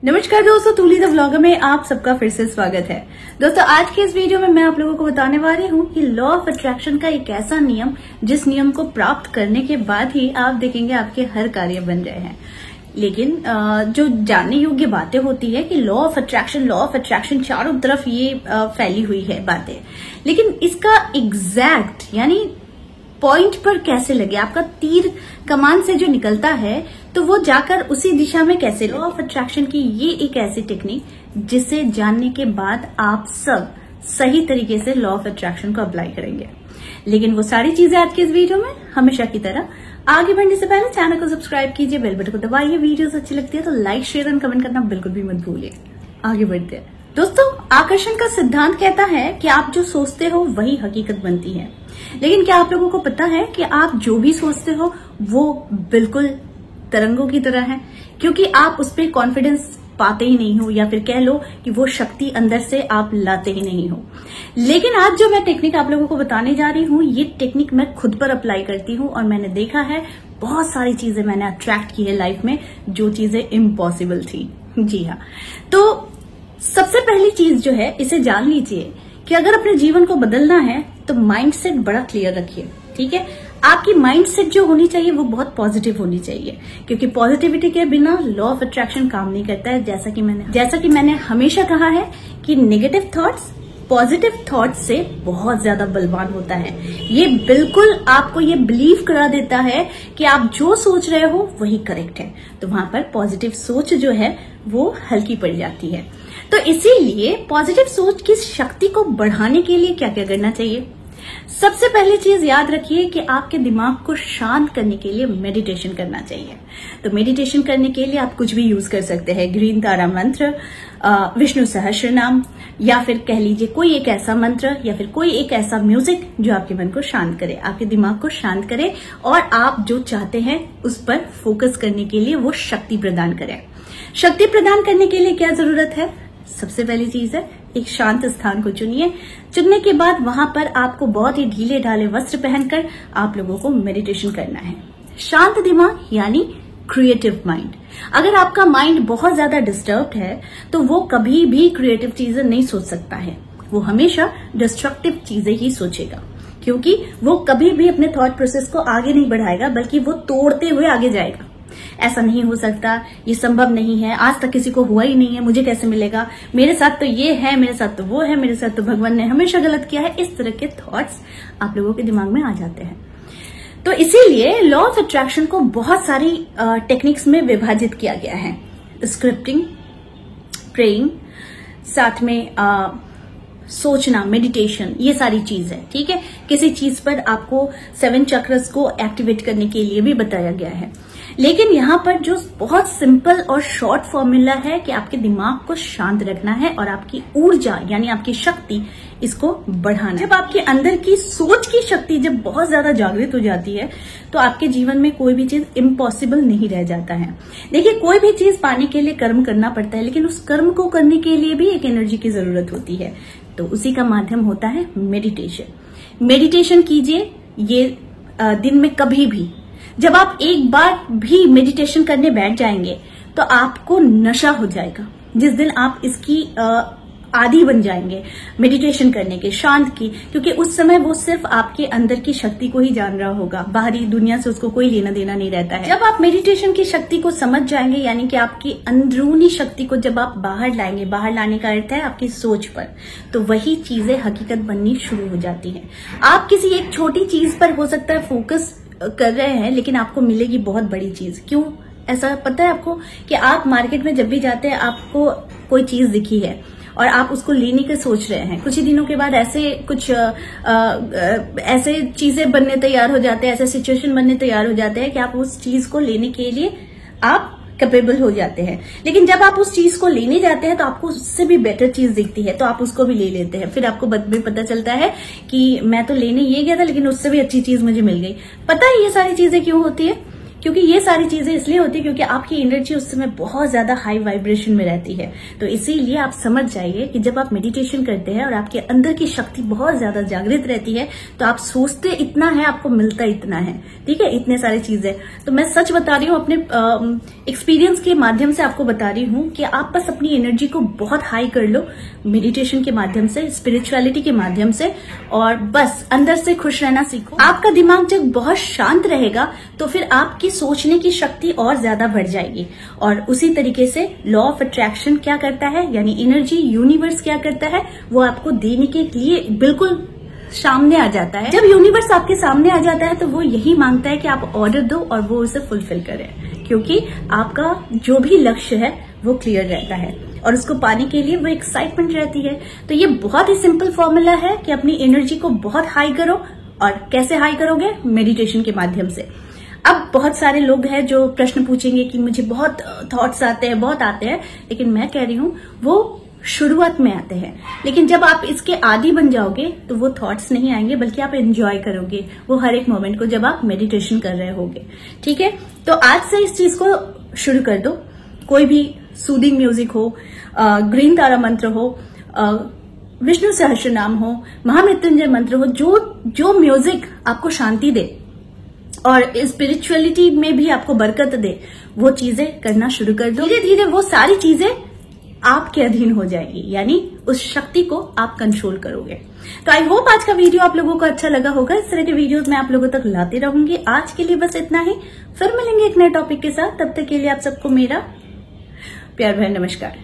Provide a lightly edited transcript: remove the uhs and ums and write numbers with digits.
नमस्कार दोस्तों, तुली the vlogger में आप सबका फिर से स्वागत है। दोस्तों आज के इस वीडियो में मैं आप लोगों को बताने वाली हूँ कि लॉ ऑफ अट्रैक्शन का एक ऐसा नियम जिस नियम को प्राप्त करने के बाद ही आप देखेंगे आपके हर कार्य बन रहे हैं। लेकिन जो जानने योग्य बातें होती है कि लॉ ऑफ अट्रैक्शन चारों तरफ ये फैली हुई है बातें, लेकिन इसका एग्जैक्ट यानी पॉइंट पर कैसे लगे, आपका तीर कमान से जो निकलता है तो वो जाकर उसी दिशा में कैसे लगे। लॉ ऑफ अट्रैक्शन की ये एक ऐसी टेक्निक जिसे जानने के बाद आप सब सही तरीके से लॉ ऑफ अट्रैक्शन को अप्लाई करेंगे। लेकिन वो सारी चीजें आज के इस वीडियो में। हमेशा की तरह आगे बढ़ने से पहले चैनल को सब्सक्राइब कीजिए, बेल बटन को दबाइए। वीडियोस अच्छी लगती है तो लाइक, शेयर एंड कमेंट करना बिल्कुल भी मत भूलिए। आगे बढ़ते हैं दोस्तों। आकर्षण का सिद्धांत कहता है कि आप जो सोचते हो वही हकीकत बनती है। लेकिन क्या आप लोगों को पता है कि आप जो भी सोचते हो वो बिल्कुल तरंगों की तरह है, क्योंकि आप उस पर कॉन्फिडेंस पाते ही नहीं हो, या फिर कह लो कि वो शक्ति अंदर से आप लाते ही नहीं हो। लेकिन आज जो मैं टेक्निक आप लोगों को बताने जा रही हूँ, ये टेक्निक मैं खुद पर अप्लाई करती हूँ और मैंने देखा है बहुत सारी चीजें मैंने अट्रैक्ट की है लाइफ में जो चीजें इम्पॉसिबल थी। जी हाँ, तो सबसे पहली चीज जो है इसे जान लीजिए कि अगर अपने जीवन को बदलना है तो माइंडसेट बड़ा क्लियर रखिए। ठीक है, आपकी माइंडसेट जो होनी चाहिए वो बहुत पॉजिटिव होनी चाहिए, क्योंकि पॉजिटिविटी के बिना लॉ ऑफ अट्रैक्शन काम नहीं करता है। जैसा कि मैंने हमेशा कहा है कि नेगेटिव थॉट्स पॉजिटिव थॉट्स से बहुत ज्यादा बलवान होता है। ये बिल्कुल आपको ये बिलीव करा देता है कि आप जो सोच रहे हो वही करेक्ट है, तो वहां पर पॉजिटिव सोच जो है वो हल्की पड़ जाती है। तो इसीलिए पॉजिटिव सोच की शक्ति को बढ़ाने के लिए क्या क्या करना चाहिए। सबसे पहली चीज याद रखिए कि आपके दिमाग को शांत करने के लिए मेडिटेशन करना चाहिए। तो मेडिटेशन करने के लिए आप कुछ भी यूज कर सकते हैं, ग्रीन तारा मंत्र, विष्णु सहस्त्र नाम, या फिर कह लीजिए कोई एक ऐसा मंत्र या फिर कोई एक ऐसा म्यूजिक जो आपके मन को शांत करे, आपके दिमाग को शांत करे और आप जो चाहते हैं उस पर फोकस करने के लिए वो शक्ति प्रदान करे। शक्ति प्रदान करने के लिए क्या जरूरत है? सबसे पहली चीज है एक शांत स्थान को चुनिए। चुनने के बाद वहां पर आपको बहुत ही ढीले ढाले वस्त्र पहनकर आप लोगों को मेडिटेशन करना है। शांत दिमाग यानी क्रिएटिव माइंड। अगर आपका माइंड बहुत ज्यादा डिस्टर्ब्ड है तो वो कभी भी क्रिएटिव चीजें नहीं सोच सकता है, वो हमेशा डिस्ट्रक्टिव चीजें ही सोचेगा, क्योंकि वो कभी भी अपने थॉट प्रोसेस को आगे नहीं बढ़ाएगा बल्कि वो तोड़ते हुए आगे जाएगा। ऐसा नहीं हो सकता, ये संभव नहीं है, आज तक किसी को हुआ ही नहीं है, मुझे कैसे मिलेगा, मेरे साथ तो ये है, मेरे साथ तो वो है, मेरे साथ तो भगवान ने हमेशा गलत किया है। इस तरह के थॉट्स आप लोगों के दिमाग में आ जाते हैं। तो इसीलिए लॉ ऑफ अट्रैक्शन को बहुत सारी टेक्निक्स में विभाजित किया गया है। स्क्रिप्टिंग, प्रेइंग, साथ में सोचना, मेडिटेशन, ये सारी चीज है। ठीक है, किसी चीज पर आपको 7 चक्रस को एक्टिवेट करने के लिए भी बताया गया है। लेकिन यहाँ पर जो बहुत सिंपल और शॉर्ट फॉर्मूला है कि आपके दिमाग को शांत रखना है और आपकी ऊर्जा यानी आपकी शक्ति इसको बढ़ाना है। जब आपके अंदर की सोच की शक्ति जब बहुत ज्यादा जागृत हो जाती है तो आपके जीवन में कोई भी चीज इम्पॉसिबल नहीं रह जाता है। देखिए, कोई भी चीज पाने के लिए कर्म करना पड़ता है, लेकिन उस कर्म को करने के लिए भी एक एनर्जी की जरूरत होती है, तो उसी का माध्यम होता है मेडिटेशन। मेडिटेशन कीजिए, ये दिन में कभी भी, जब आप एक बार भी मेडिटेशन करने बैठ जाएंगे तो आपको नशा हो जाएगा। जिस दिन आप इसकी आदी बन जाएंगे मेडिटेशन करने के, शांत की, क्योंकि उस समय वो सिर्फ आपके अंदर की शक्ति को ही जान रहा होगा, बाहरी दुनिया से उसको कोई लेना देना नहीं रहता है। जब आप मेडिटेशन की शक्ति को समझ जाएंगे, यानी कि आपकी अंदरूनी शक्ति को जब आप बाहर लाएंगे, बाहर लाने का अर्थ है आपकी सोच पर, तो वही चीजें हकीकत बननी शुरू हो जाती है। आप किसी एक छोटी चीज पर हो सकता है फोकस कर रहे हैं, लेकिन आपको मिलेगी बहुत बड़ी चीज। क्यों ऐसा पता है आपको? कि आप मार्केट में जब भी जाते हैं, आपको कोई चीज दिखी है और आप उसको लेने के सोच रहे हैं, कुछ ही दिनों के बाद ऐसे कुछ ऐसे चीजें बनने तैयार हो जाते हैं, ऐसे सिचुएशन बनने तैयार हो जाते हैं कि आप उस चीज को लेने के लिए आप कैपेबल हो जाते हैं। लेकिन जब आप उस चीज को लेने जाते हैं तो आपको उससे भी बेटर चीज दिखती है, तो आप उसको भी ले लेते हैं। फिर आपको बाद में पता चलता है कि मैं तो लेने ये गया था लेकिन उससे भी अच्छी चीज मुझे मिल गई। पता है ये सारी चीजें क्यों होती है? क्योंकि ये सारी चीजें इसलिए होती है क्योंकि आपकी एनर्जी उस समय बहुत ज्यादा हाई वाइब्रेशन में रहती है। तो इसीलिए आप समझ जाइए कि जब आप मेडिटेशन करते हैं और आपके अंदर की शक्ति बहुत ज्यादा जागृत रहती है तो आप सोचते इतना है, आपको मिलता इतना है। ठीक है, इतने सारी चीजें। तो मैं सच बता रही हूँ, अपने एक्सपीरियंस के माध्यम से आपको बता रही हूँ कि आप बस अपनी एनर्जी को बहुत हाई कर लो मेडिटेशन के माध्यम से, स्पिरिचुअलिटी के माध्यम से, और बस अंदर से खुश रहना सीखो। आपका दिमाग जब बहुत शांत रहेगा तो फिर आपकी सोचने की शक्ति और ज्यादा बढ़ जाएगी। और उसी तरीके से लॉ ऑफ अट्रैक्शन क्या करता है, यानी एनर्जी यूनिवर्स क्या करता है, वो आपको देने के लिए बिल्कुल सामने आ जाता है। जब यूनिवर्स आपके सामने आ जाता है तो वो यही मांगता है कि आप ऑर्डर दो और वो उसे फुलफिल करे, क्योंकि आपका जो भी लक्ष्य है वो क्लियर रहता है और उसको पाने के लिए वो एक्साइटमेंट रहती है। तो ये बहुत ही सिंपल फॉर्मूला है कि अपनी एनर्जी को बहुत हाई करो। और कैसे हाई करोगे? मेडिटेशन के माध्यम से। अब बहुत सारे लोग हैं जो प्रश्न पूछेंगे कि मुझे बहुत थॉट्स आते हैं, लेकिन मैं कह रही हूं वो शुरुआत में आते हैं, लेकिन जब आप इसके आदी बन जाओगे तो वो थॉट्स नहीं आएंगे, बल्कि आप एंजॉय करोगे वो हर एक मोमेंट को जब आप मेडिटेशन कर रहे होगे। ठीक है, तो आज से इस चीज को शुरू कर दो। कोई भी सूदिंग म्यूजिक हो, ग्रीन तारा मंत्र हो, विष्णु सहस्त्र नाम हो, महामृत्युंजय मंत्र हो, जो म्यूजिक आपको शांति दे और स्पिरिचुअलिटी में भी आपको बरकत दे, वो चीजें करना शुरू कर दो। धीरे धीरे वो सारी चीजें आपके अधीन हो जाएगी, यानी उस शक्ति को आप कंट्रोल करोगे। तो आई होप आज का वीडियो आप लोगों को अच्छा लगा होगा। इस तरह के वीडियोस मैं आप लोगों तक लाती रहूंगी। आज के लिए बस इतना ही, फिर मिलेंगे एक नए टॉपिक के साथ। तब तक के लिए आप सबको मेरा प्यार भरा नमस्कार।